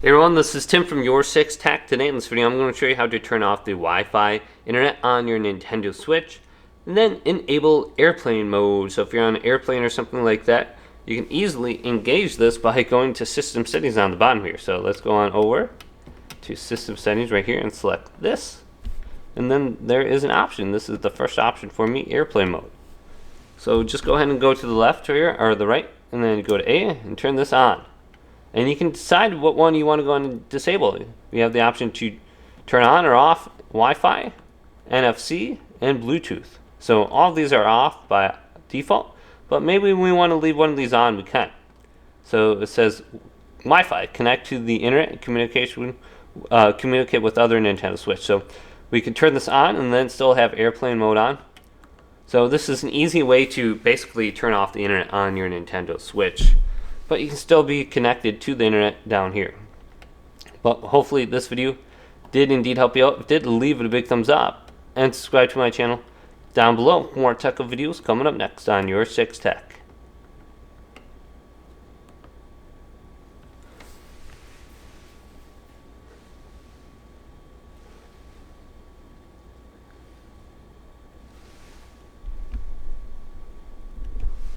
Hey everyone, this is Tim from YourSixTech. Today in this video I'm going to show you how to turn off the Wi-Fi internet on your Nintendo Switch and then enable airplane mode. So if you're on an airplane or something like that, you can easily engage this by going to system settings on the bottom here. So let's go on over to system settings right here and select this. And then there is an option. This is the first option for me, airplane mode. So just go ahead and go to the left here or the right and then go to A and turn this on. And you can decide what one you want to go and disable. You have the option to turn on or off Wi-Fi, NFC, and Bluetooth. So all of these are off by default, but maybe we want to leave one of these on, we can. So it says Wi-Fi, connect to the internet and communicate with other Nintendo Switch. So we can turn this on and then still have airplane mode on. So this is an easy way to basically turn off the internet on your Nintendo Switch. But you can still be connected to the internet down here. But hopefully this video did indeed help you out. If it did, leave it a big thumbs up and subscribe to my channel down below. More tech videos coming up next on YourSixTech.